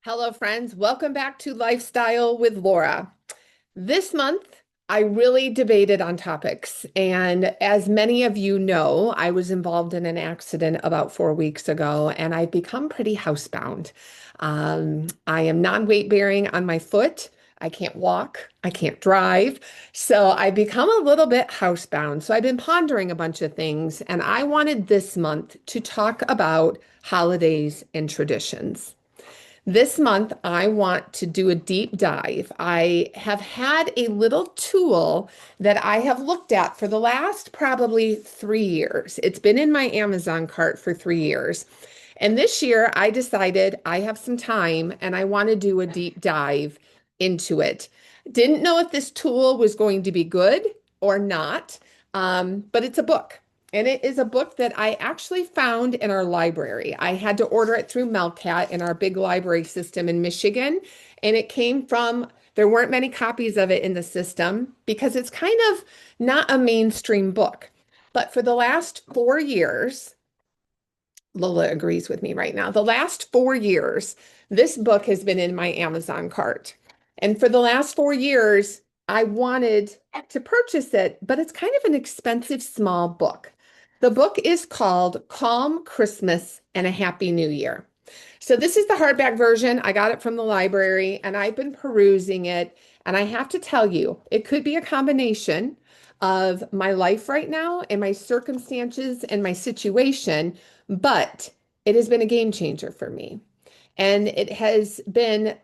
Hello, friends. Welcome back to Lifestyle with Laura. This month, I really debated on topics. And as many of you know, I was involved in an accident about 4 weeks ago, and I've become pretty housebound. I am non-weight bearing on my foot. I can't walk. I can't drive. So I've become a little bit housebound. So I've been pondering a bunch of things, and I wanted this month to talk about holidays and traditions. This month, I want to do a deep dive. I have had a little tool that I have looked at for the last probably 3 years. It's been in my Amazon cart for 3 years. And this year, I decided I have some time and I want to do a deep dive into it. Didn't know if this tool was going to be good or not, but it's a book. And it is a book that I actually found in our library. I had to order it through Melcat in our big library system in Michigan. And it came from, there weren't many copies of it in the system because it's kind of not a mainstream book. But for the last 4 years, Lola agrees with me right now. The last 4 years, this book has been in my Amazon cart. And for the last 4 years, I wanted to purchase it, but it's kind of an expensive small book. The book is called Calm Christmas and a Happy New Year. So this is the hardback version. I got it from the library and I've been perusing it. And I have to tell you, it could be a combination of my life right now and my circumstances and my situation, but it has been a game changer for me. And it has been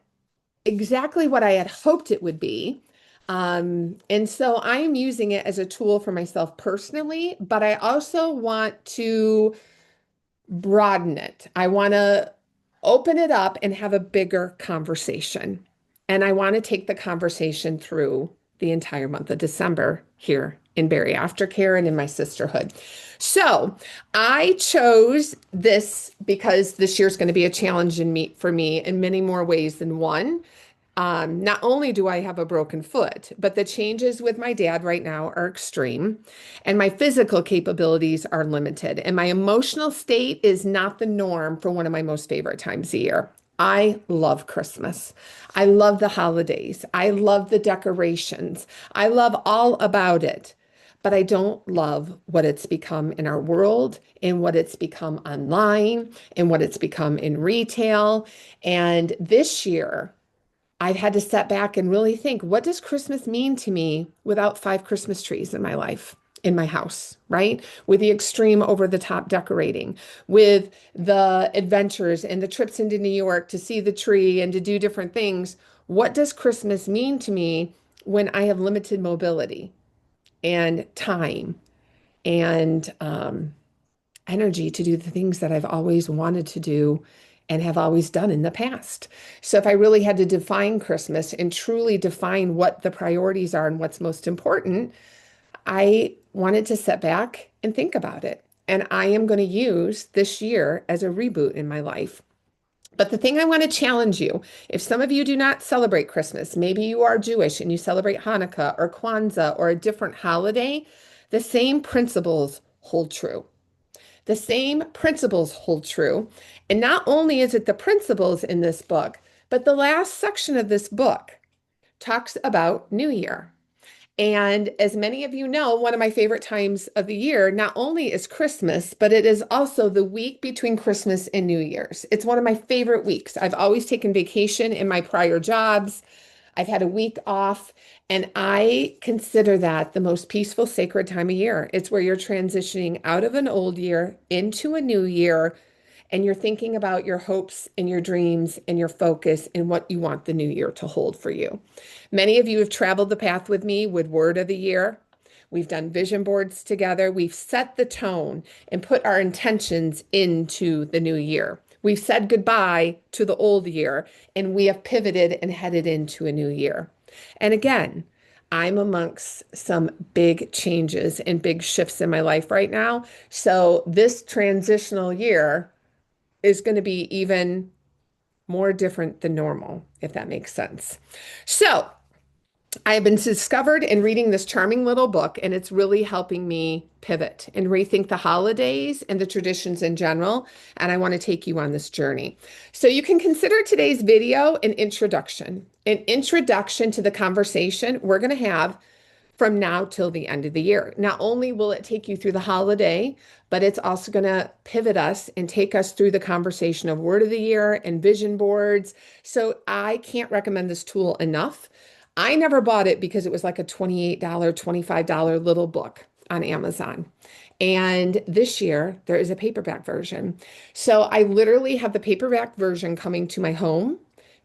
exactly what I had hoped it would be. And so I am using it as a tool for myself personally, but I also want to broaden it. I want to open it up and have a bigger conversation. And I want to take the conversation through the entire month of December here in Barry Aftercare and in my sisterhood. So I chose this because this year's going to be a challenge for me in many more ways than one. Not only do I have a broken foot, but the changes with my dad right now are extreme, and my physical capabilities are limited, and my emotional state is not the norm for one of my most favorite times a year. I love Christmas. I love the holidays. I love the decorations. I love all about it. But I don't love what it's become in our world and what it's become online and what it's become in retail. And this year, I've had to step back and really think, what does Christmas mean to me without 5 Christmas trees in my life, in my house, right? With the extreme over the top decorating, with the adventures and the trips into New York to see the tree and to do different things. What does Christmas mean to me when I have limited mobility and time and energy to do the things that I've always wanted to do and have always done in the past? So if I really had to define Christmas and truly define what the priorities are and what's most important, I wanted to sit back and think about it. And I am going to use this year as a reboot in my life. But the thing I want to challenge you, if some of you do not celebrate Christmas, maybe you are Jewish and you celebrate Hanukkah or Kwanzaa or a different holiday, the same principles hold true. The same principles hold true. And not only is it the principles in this book, but the last section of this book talks about New Year. And as many of you know, one of my favorite times of the year not only is Christmas, but it is also the week between Christmas and New Year's. It's one of my favorite weeks. I've always taken vacation in my prior jobs. I've had a week off, and I consider that the most peaceful, sacred time of year. It's where you're transitioning out of an old year into a new year, and you're thinking about your hopes and your dreams and your focus and what you want the new year to hold for you. Many of you have traveled the path with me with Word of the Year. We've done vision boards together. We've set the tone and put our intentions into the new year. We've said goodbye to the old year and we have pivoted and headed into a new year. And again, I'm amongst some big changes and big shifts in my life right now. So this transitional year is going to be even more different than normal, if that makes sense. So I have been discovered in reading this charming little book, and it's really helping me pivot and rethink the holidays and the traditions in general. And I want to take you on this journey. So you can consider today's video an introduction to the conversation we're going to have from now till the end of the year. Not only will it take you through the holiday, but it's also going to pivot us and take us through the conversation of word of the year and vision boards. So I can't recommend this tool enough. I never bought it because it was like a $28, $25 little book on Amazon. And this year there is a paperback version. So I literally have the paperback version coming to my home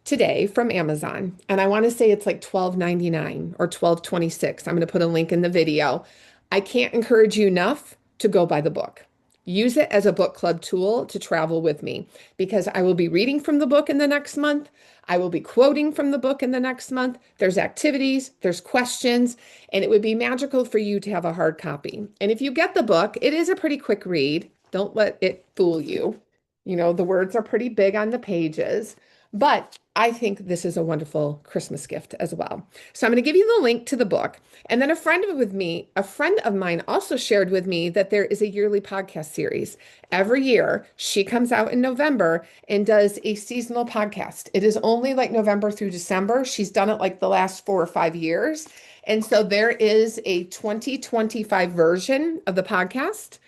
today from Amazon. And I want to say it's like $12.99 or $12.26. I'm going to put a link in the video. I can't encourage you enough to go buy the book. Use it as a book club tool to travel with me because I will be reading from the book in the next month. I will be quoting from the book in the next month. There's activities, there's questions, and it would be magical for you to have a hard copy. And if you get the book, it is a pretty quick read. Don't let it fool you. You know, the words are pretty big on the pages, but I think this is a wonderful Christmas gift as well. So I'm going to give you the link to the book. And then a friend of mine also shared with me that there is a yearly podcast series. Every year, she comes out in November and does a seasonal podcast. It is only like November through December. She's done it like the last 4 or 5 years. And so there is a 2025 version of the podcast.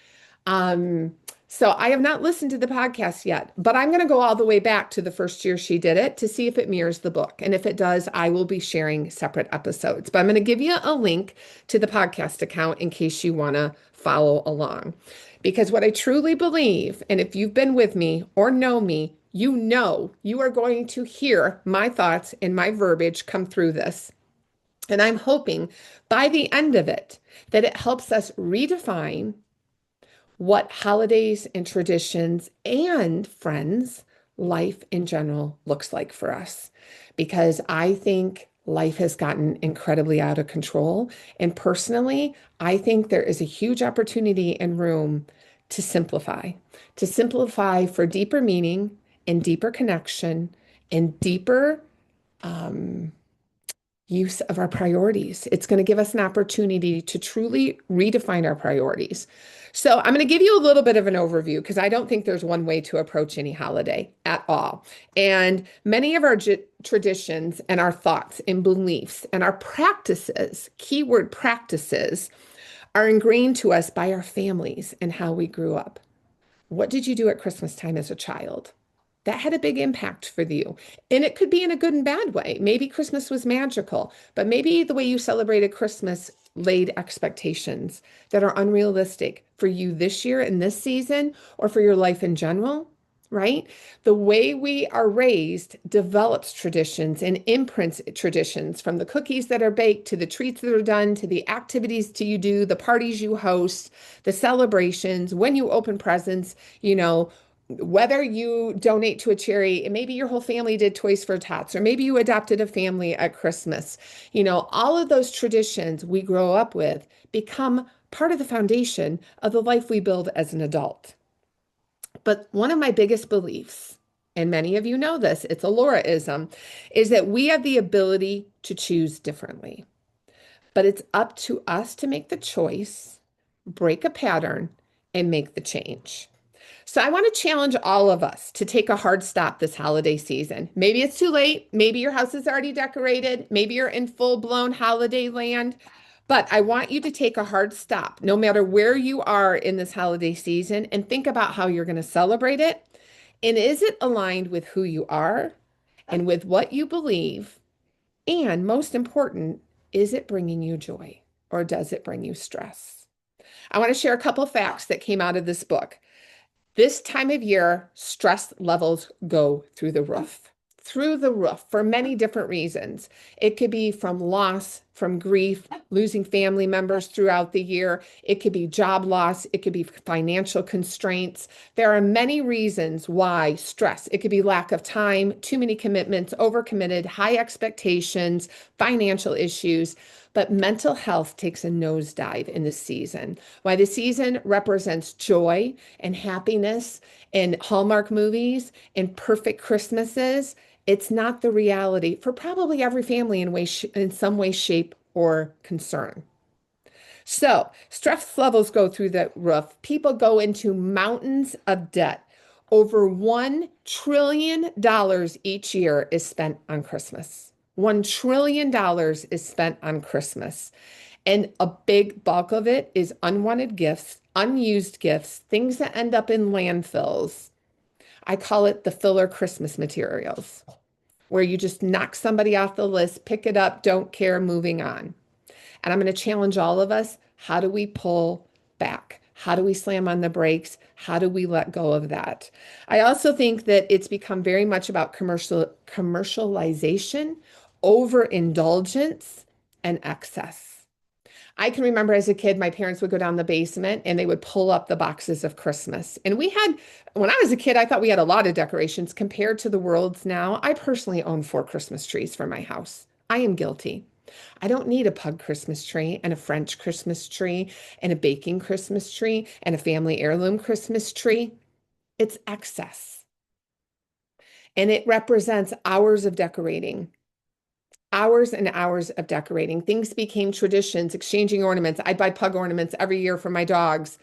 Um, so I have not listened to the podcast yet, but I'm going to go all the way back to the first year she did it to see if it mirrors the book. And if it does, I will be sharing separate episodes. But I'm going to give you a link to the podcast account in case you want to follow along. Because what I truly believe, and if you've been with me or know me, you know you are going to hear my thoughts and my verbiage come through this. And I'm hoping by the end of it that it helps us redefine what holidays and traditions and friends, life in general looks like for us. Because I think life has gotten incredibly out of control. And personally, I think there is a huge opportunity and room to simplify for deeper meaning and deeper connection and deeper use of our priorities. It's going to give us an opportunity to truly redefine our priorities. So I'm going to give you a little bit of an overview because I don't think there's one way to approach any holiday at all. And many of our traditions and our thoughts and beliefs and our practices, keyword practices, are ingrained to us by our families and how we grew up. What did you do at Christmas time as a child? That had a big impact for you. And it could be in a good and bad way. Maybe Christmas was magical, but maybe the way you celebrated Christmas laid expectations that are unrealistic for you this year in this season or for your life in general, right? The way we are raised develops traditions and imprints traditions from the cookies that are baked to the treats that are done to the activities you do, the parties you host, the celebrations, when you open presents, whether you donate to a charity, and maybe your whole family did Toys for Tots, or maybe you adopted a family at Christmas, all of those traditions we grow up with become part of the foundation of the life we build as an adult. But one of my biggest beliefs, and many of you know this, it's a Lauraism, is that we have the ability to choose differently. But it's up to us to make the choice, break a pattern, and make the change. So I want to challenge all of us to take a hard stop this holiday season. Maybe it's too late. Maybe your house is already decorated. Maybe you're in full-blown holiday land. But I want you to take a hard stop, no matter where you are in this holiday season, and think about how you're going to celebrate it. And is it aligned with who you are and with what you believe? And most important, is it bringing you joy or does it bring you stress? I want to share a couple facts that came out of this book. This time of year, stress levels go through the roof for many different reasons. It could be from loss, from grief, losing family members throughout the year. It could be job loss. It could be financial constraints. There are many reasons why stress. It could be lack of time, too many commitments, overcommitted, high expectations, financial issues. But mental health takes a nosedive in the season. Why the season represents joy and happiness and Hallmark movies and perfect Christmases, It's not the reality for probably every family in some way, shape, or concern. So stress levels go through the roof. People go into mountains of debt. Over $1 trillion each year is spent on Christmas. $1 trillion is spent on Christmas. And a big bulk of it is unwanted gifts, unused gifts, things that end up in landfills. I call it the filler Christmas materials, where you just knock somebody off the list, pick it up, don't care, moving on. And I'm going to challenge all of us. How do we pull back? How do we slam on the brakes? How do we let go of that? I also think that it's become very much about commercialization, overindulgence, and excess. I can remember as a kid, my parents would go down the basement and they would pull up the boxes of Christmas. And when I was a kid, I thought we had a lot of decorations compared to the world's now. I personally own 4 Christmas trees for my house. I am guilty. I don't need a pug Christmas tree and a French Christmas tree and a baking Christmas tree and a family heirloom Christmas tree. It's excess. And it represents hours of decorating, hours and hours of decorating. Things became traditions, exchanging ornaments. I buy pug ornaments every year for my dogs.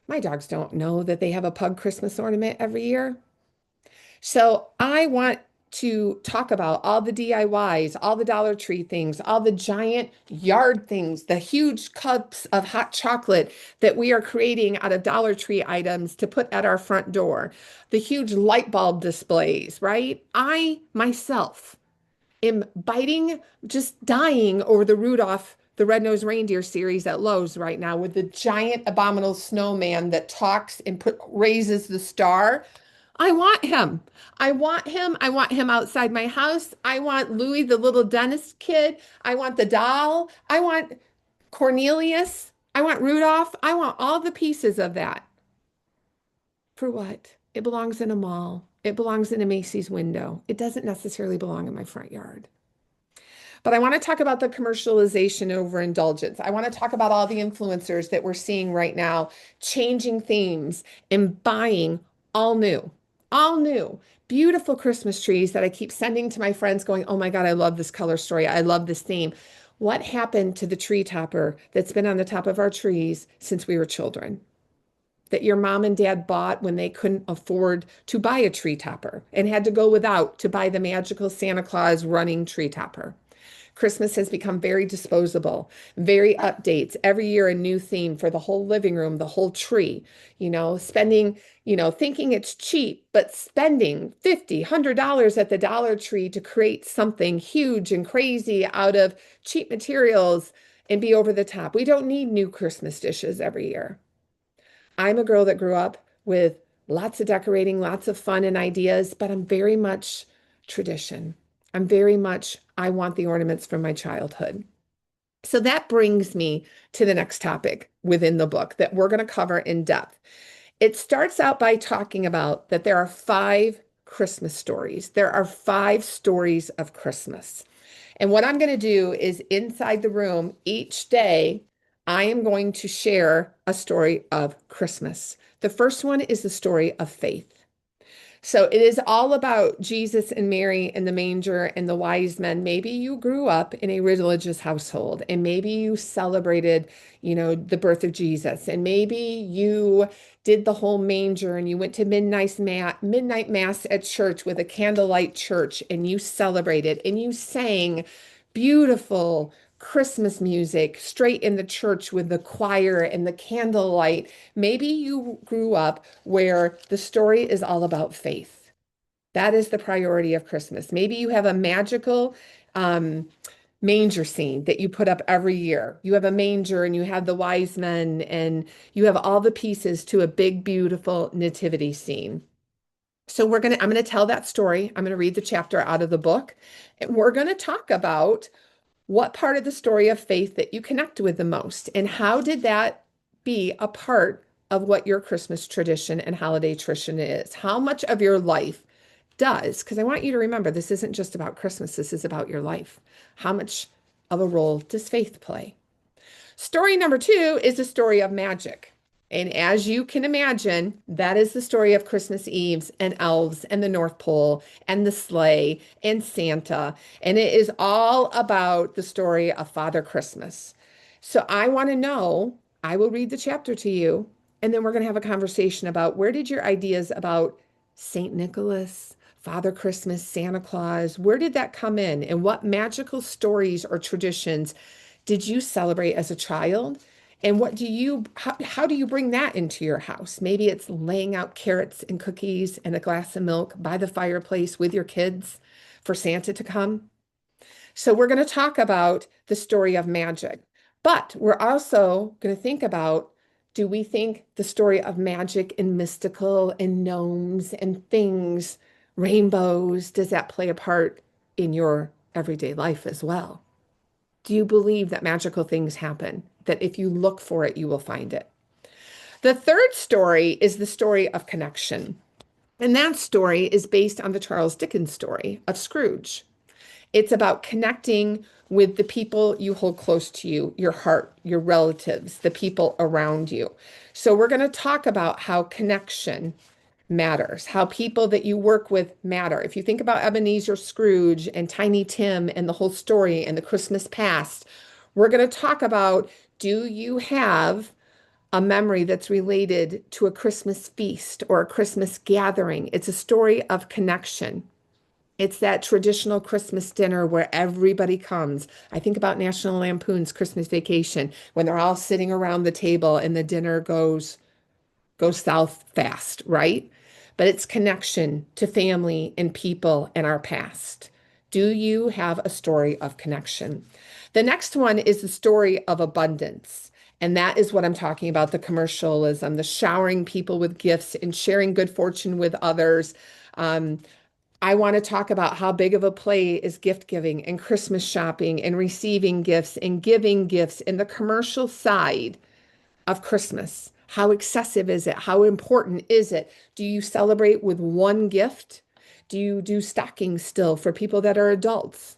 My dogs don't know that they have a pug Christmas ornament every year. So I want to talk about all the DIYs, all the Dollar Tree things, all the giant yard things, the huge cups of hot chocolate that we are creating out of Dollar Tree items to put at our front door, the huge light bulb displays, right? I myself am just dying over the Red-Nosed Reindeer series at Lowe's right now with the giant abominable snowman that talks and raises the star. I want him. I want him. I want him outside my house. I want Louis, the little dentist kid. I want the doll. I want Cornelius. I want Rudolph. I want all the pieces of that. For what? It belongs in a mall. It belongs in a Macy's window. It doesn't necessarily belong in my front yard. But I want to talk about the commercialization over indulgence. I want to talk about all the influencers that we're seeing right now, changing themes and buying all new, beautiful Christmas trees that I keep sending to my friends going, oh my God, I love this color story. I love this theme. What happened to the tree topper that's been on the top of our trees since we were children? That your mom and dad bought when they couldn't afford to buy a tree topper and had to go without to buy the magical Santa Claus running tree topper. Christmas has become very disposable, very updates. Every year, a new theme for the whole living room, the whole tree, spending, thinking it's cheap, but spending $50, $100 at the Dollar Tree to create something huge and crazy out of cheap materials and be over the top. We don't need new Christmas dishes every year. I'm a girl that grew up with lots of decorating, lots of fun and ideas, but I'm very much tradition. I want the ornaments from my childhood. So that brings me to the next topic within the book that we're going to cover in depth. It starts out by talking about that there are 5 Christmas stories. There are 5 stories of Christmas. And what I'm going to do is inside the room each day, I am going to share a story of Christmas. The first one is the story of faith. So it is all about Jesus and Mary in the manger and the wise men. Maybe you grew up in a religious household and maybe you celebrated, the birth of Jesus. And maybe you did the whole manger and you went to midnight mass at church with a candlelight church and you celebrated and you sang beautiful Christmas music straight in the church with the choir and the candlelight. Maybe you grew up where the story is all about faith. That is the priority of Christmas. Maybe you have a magical manger scene that you put up every year. You have a manger and you have the wise men and you have all the pieces to a big, beautiful nativity scene. So I'm going to tell that story. I'm going to read the chapter out of the book and we're going to talk about what part of the story of faith that you connect with the most, and how did that be a part of what your Christmas tradition and holiday tradition is? How much of your life does, because I want you to remember, this isn't just about Christmas, this is about your life. How much of a role does faith play? Story number 2 is a story of magic. And as you can imagine, that is the story of Christmas Eves and elves and the North Pole and the sleigh and Santa. And it is all about the story of Father Christmas. So I want to know, I will read the chapter to you, and then we're going to have a conversation about where did your ideas about Saint Nicholas, Father Christmas, Santa Claus, where did that come in? And what magical stories or traditions did you celebrate as a child? And how do you bring that into your house? Maybe it's laying out carrots and cookies and a glass of milk by the fireplace with your kids for Santa to come. So we're going to talk about the story of magic, but we're also going to think about, do we think the story of magic and mystical and gnomes and things, rainbows, does that play a part in your everyday life as well? Do you believe that magical things happen? That if you look for it, you will find it? The third story is the story of connection. And that story is based on the Charles Dickens story of Scrooge. It's about connecting with the people you hold close to you, your heart, your relatives, the people around you. So we're going to talk about how connection matters, how people that you work with matter. If you think about Ebenezer Scrooge and Tiny Tim and the whole story and the Christmas past, we're going to talk about, do you have a memory that's related to a Christmas feast or a Christmas gathering? It's a story of connection. It's that traditional Christmas dinner where everybody comes. I think about National Lampoon's Christmas Vacation when they're all sitting around the table and the dinner goes south fast, right? But it's connection to family and people and our past. Do you have a story of connection? The next one is the story of abundance. And that is what I'm talking about, the commercialism, the showering people with gifts and sharing good fortune with others. I want to talk about how big of a play is gift giving and Christmas shopping and receiving gifts and giving gifts in the commercial side of Christmas. How excessive is it? How important is it? Do you celebrate with one gift? Do you do stockings still for people that are adults?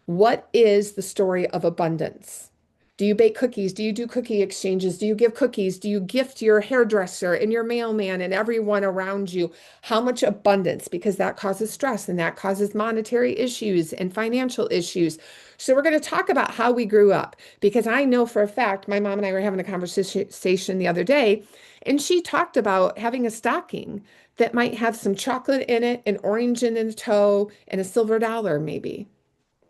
What is the story of abundance? Do you bake cookies? Do you do cookie exchanges? Do you give cookies? Do you gift your hairdresser and your mailman and everyone around you? How much abundance? Because that causes stress and that causes monetary issues and financial issues. So we're going to talk about how we grew up because I know for a fact, my mom and I were having a conversation the other day, and she talked about having a stocking that might have some chocolate in it, an orange in the toe, and a silver dollar maybe.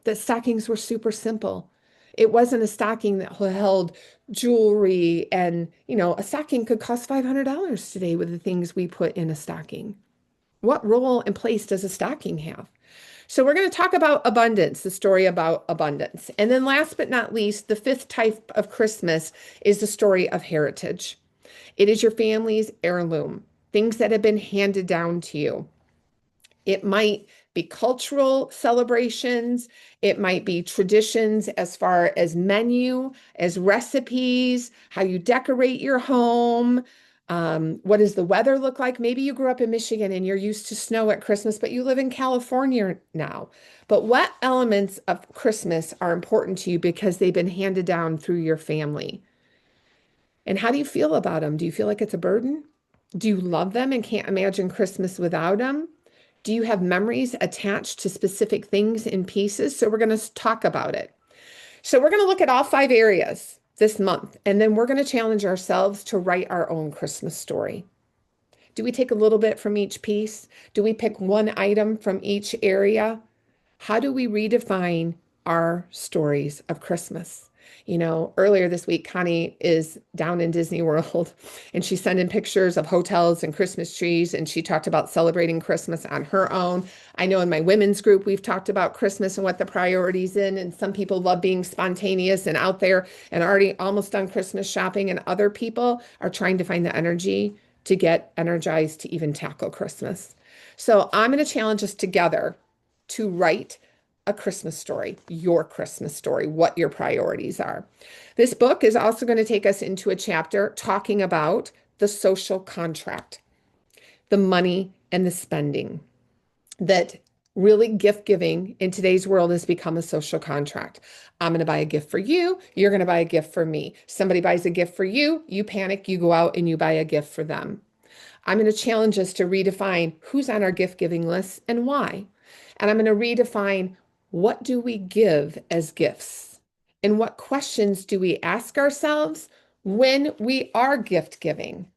The stockings were super simple. It wasn't a stocking that held jewelry and, a stocking could cost $500 today with the things we put in a stocking. What role and place does a stocking have? So we're going to talk about abundance, the story about abundance. And then last but not least, the fifth type of Christmas is the story of heritage. It is your family's heirloom, things that have been handed down to you. It might be cultural celebrations. It might be traditions as far as menu, as recipes, how you decorate your home. What does the weather look like? Maybe you grew up in Michigan and you're used to snow at Christmas, but you live in California now. But what elements of Christmas are important to you because they've been handed down through your family? And how do you feel about them? Do you feel like it's a burden? Do you love them and can't imagine Christmas without them? Do you have memories attached to specific things in pieces? So we're going to talk about it. So we're going to look at all 5 areas this month, and then we're going to challenge ourselves to write our own Christmas story. Do we take a little bit from each piece? Do we pick one item from each area? How do we redefine our stories of Christmas? Earlier this week, Connie is down in Disney World and she sent in pictures of hotels and Christmas trees, and she talked about celebrating Christmas on her own. I know in my women's group, we've talked about Christmas and what the priorities in, and some people love being spontaneous and out there and already almost done Christmas shopping, and other people are trying to find the energy to get energized to even tackle Christmas. So I'm going to challenge us together to write a Christmas story, your Christmas story, what your priorities are. This book is also going to take us into a chapter talking about the social contract, the money and the spending, that Really, gift giving in today's world has become a social contract. I'm going to buy a gift for you. You're going to buy a gift for me. Somebody buys a gift for you. You panic, you go out and you buy a gift for them. I'm going to challenge us to redefine who's on our gift giving list and why. And I'm going to redefine what do we give as gifts? And what questions do we ask ourselves when we are gift giving?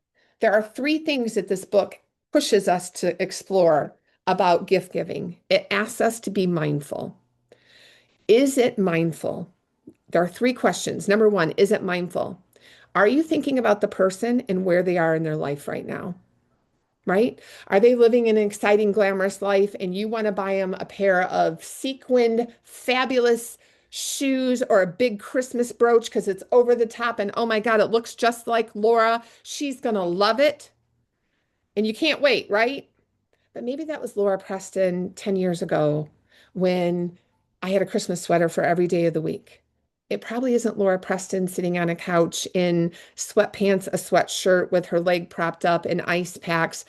There are three things that this book pushes us to explore about gift giving. It asks us to be mindful. Is it mindful? There are three questions. Number one, is it mindful? Are you thinking about the person and where they are in their life right now? Right? Are they living an exciting, glamorous life and you want to buy them a pair of sequined, fabulous shoes or a big Christmas brooch because it's over the top and oh my God, it looks just like Laura. She's going to love it. And you can't wait, right? But maybe that was Laura Preston 10 years ago when I had a Christmas sweater for every day of the week. It probably isn't Laura Preston sitting on a couch in sweatpants, a sweatshirt with her leg propped up in ice packs,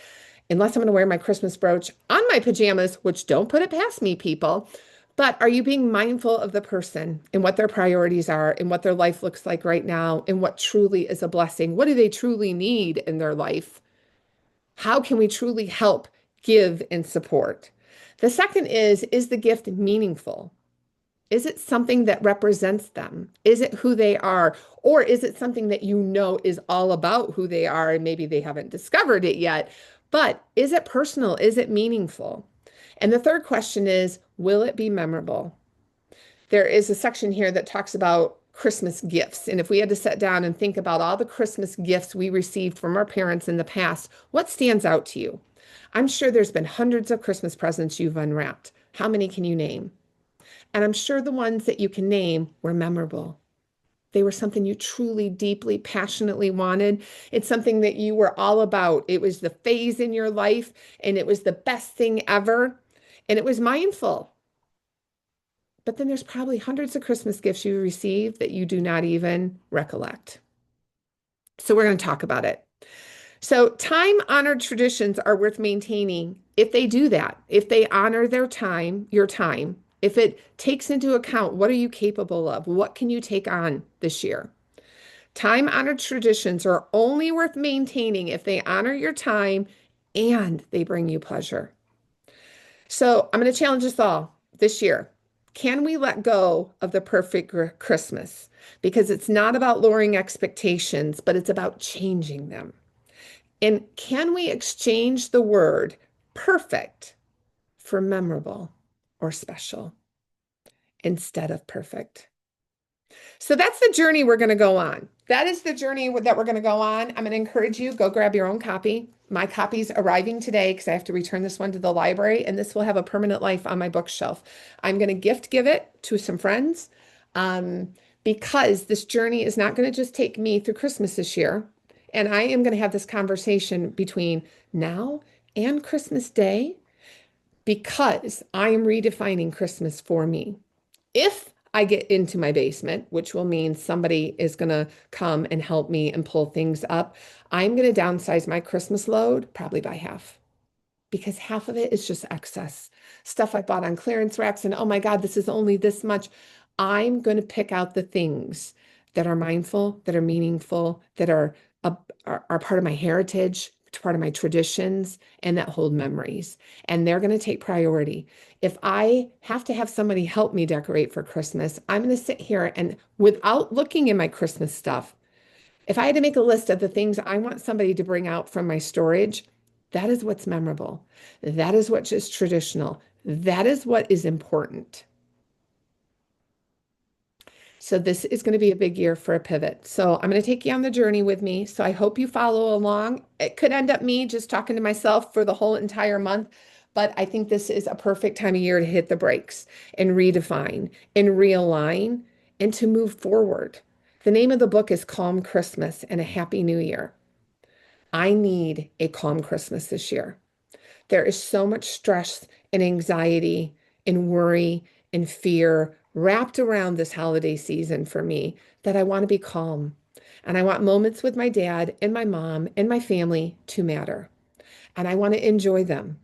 unless I'm going to wear my Christmas brooch on my pajamas, which don't put it past me, people. But are you being mindful of the person and what their priorities are and what their life looks like right now and what truly is a blessing? What do they truly need in their life? How can we truly help, give, and support? The second is the gift meaningful? Is it something that represents them? Is it who they are? Or is it something that you know is all about who they are and maybe they haven't discovered it yet? But is it personal? Is it meaningful? And the third question is, will it be memorable? There is a section here that talks about Christmas gifts. And if we had to sit down and think about all the Christmas gifts we received from our parents in the past, what stands out to you? I'm sure there's been hundreds of Christmas presents you've unwrapped. How many can you name? And I'm sure the ones that you can name were memorable. They were something you truly, deeply, passionately wanted. It's something that you were all about. It was the phase in your life, and it was the best thing ever. And it was mindful. But then there's probably hundreds of Christmas gifts you received that you do not even recollect. So we're going to talk about it. So time-honored traditions are worth maintaining if they do that, if they honor their time, your time, if it takes into account what are you capable of, what can you take on this year. Time-honored traditions are only worth maintaining if they honor your time and they bring you pleasure. So I'm going to challenge us all this year. Can we let go of the perfect Christmas? Because it's not about lowering expectations, but it's about changing them. And can we exchange the word perfect for memorable or special instead of perfect? So that's the journey we're going to go on. That is the journey that we're going to go on. I'm going to encourage you, go grab your own copy. My copy's arriving today because I have to return this one to the library, and this will have a permanent life on my bookshelf. I'm going to give it to some friends because this journey is not going to just take me through Christmas this year. And I am going to have this conversation between now and Christmas Day because I am redefining Christmas for me. If I get into my basement, which will mean somebody is going to come and help me and pull things up, I'm going to downsize my Christmas load probably by half because half of it is just excess stuff I bought on clearance racks. And oh my God, this is only this much. I'm going to pick out the things that are mindful, that are meaningful, that are part of my heritage, it's part of my traditions, and that hold memories. And they're going to take priority. If I have to have somebody help me decorate for Christmas, I'm going to sit here and without looking in my Christmas stuff, if I had to make a list of the things I want somebody to bring out from my storage, that is what's memorable. That is what is traditional. That is what is important. So this is going to be a big year for a pivot. So I'm going to take you on the journey with me. So I hope you follow along. It could end up me just talking to myself for the whole entire month, but I think this is a perfect time of year to hit the brakes and redefine and realign and to move forward. The name of the book is Calm Christmas and a Happy New Year. I need a calm Christmas this year. There is so much stress and anxiety and worry and fear wrapped around this holiday season for me that I want to be calm. And I want moments with my dad and my mom and my family to matter. And I want to enjoy them.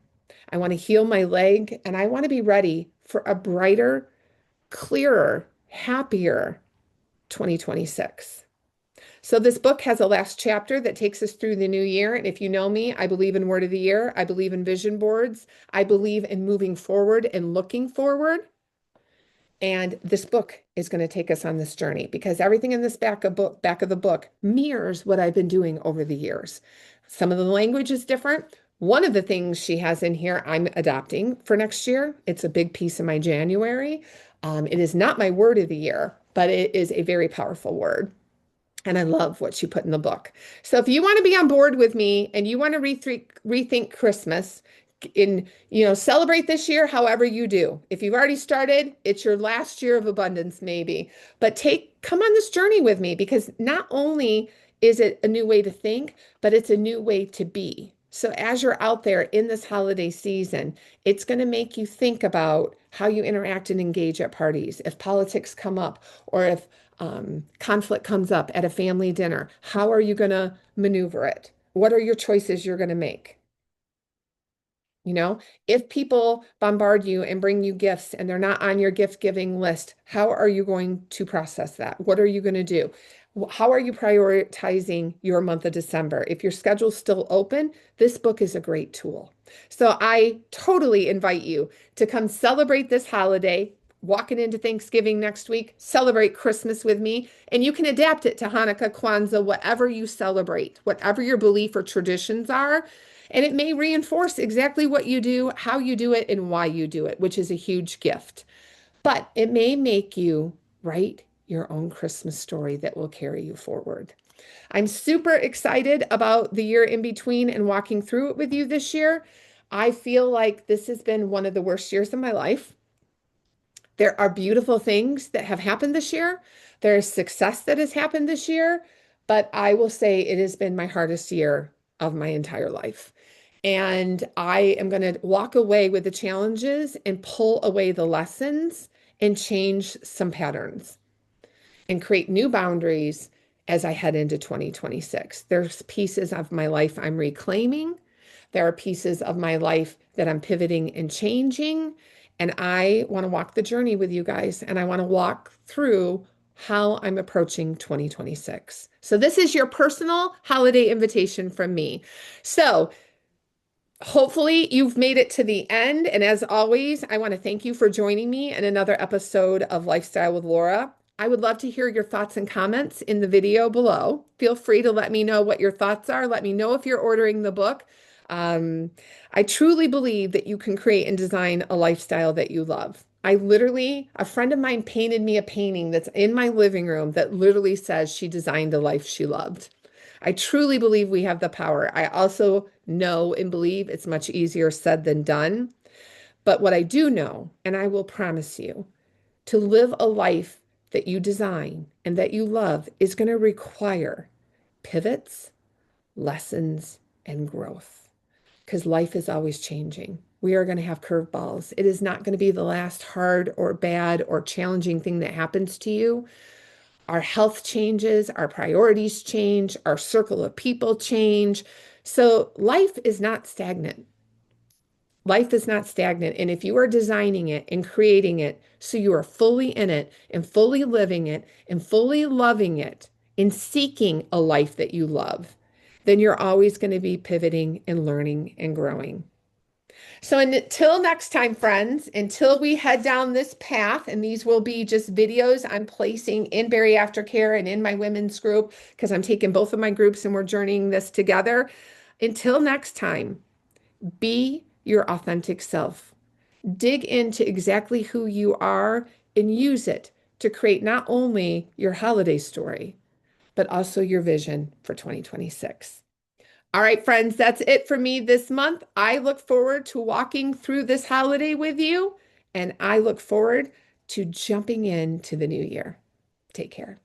I want to heal my leg, and I want to be ready for a brighter, clearer, happier 2026. So this book has a last chapter that takes us through the new year. And if you know me, I believe in word of the year. I believe in vision boards. I believe in moving forward and looking forward. And this book is going to take us on this journey because everything in this back of the book mirrors what I've been doing over the years. Some of the language is different. One of the things she has in here I'm adopting for next year. It's a big piece of my January. It is not my word of the year, but it is a very powerful word. And I love what she put in the book. So if you want to be on board with me and you want to rethink Christmas in, celebrate this year however you do. If you've already started, it's your last year of abundance maybe. But come on this journey with me because not only is it a new way to think, but it's a new way to be. So as you're out there in this holiday season, it's going to make you think about how you interact and engage at parties. If politics come up or if conflict comes up at a family dinner, how are you going to maneuver it? What are your choices you're going to make? If people bombard you and bring you gifts and they're not on your gift giving list, how are you going to process that? What are you going to do? How are you prioritizing your month of December? If your schedule's still open, this book is a great tool. So I totally invite you to come celebrate this holiday, walking into Thanksgiving next week, celebrate Christmas with me, and you can adapt it to Hanukkah, Kwanzaa, whatever you celebrate, whatever your belief or traditions are. And it may reinforce exactly what you do, how you do it, and why you do it, which is a huge gift. But it may make you write your own Christmas story that will carry you forward. I'm super excited about the year in between and walking through it with you this year. I feel like this has been one of the worst years of my life. There are beautiful things that have happened this year. There is success that has happened this year, but I will say it has been my hardest year of my entire life. And I am going to walk away with the challenges and pull away the lessons and change some patterns and create new boundaries as I head into 2026. There's pieces of my life I'm reclaiming. There are pieces of my life that I'm pivoting and changing. And I want to walk the journey with you guys. And I want to walk through how I'm approaching 2026. So this is your personal holiday invitation from me. So hopefully you've made it to the end. And as always, I want to thank you for joining me in another episode of Lifestyle with Laura. I would love to hear your thoughts and comments in the video below. Feel free to let me know what your thoughts are. Let me know if you're ordering the book. I truly believe that you can create and design a lifestyle that you love. A friend of mine painted me a painting that's in my living room that literally says she designed a life she loved. I truly believe we have the power. I also know and believe it's much easier said than done. But what I do know, and I will promise you, to live a life that you design and that you love is going to require pivots, lessons, and growth because life is always changing. We are going to have curveballs. It is not going to be the last hard or bad or challenging thing that happens to you. Our health changes, our priorities change, our circle of people change. So life is not stagnant. Life is not stagnant. And if you are designing it and creating it so you are fully in it and fully living it and fully loving it and seeking a life that you love, then you're always going to be pivoting and learning and growing. So until next time, friends, until we head down this path, and these will be just videos I'm placing in Berry Aftercare and in my women's group because I'm taking both of my groups and we're journeying this together. Until next time, be your authentic self. Dig into exactly who you are and use it to create not only your holiday story, but also your vision for 2026. All right, friends, that's it for me this month. I look forward to walking through this holiday with you, and I look forward to jumping into the new year. Take care.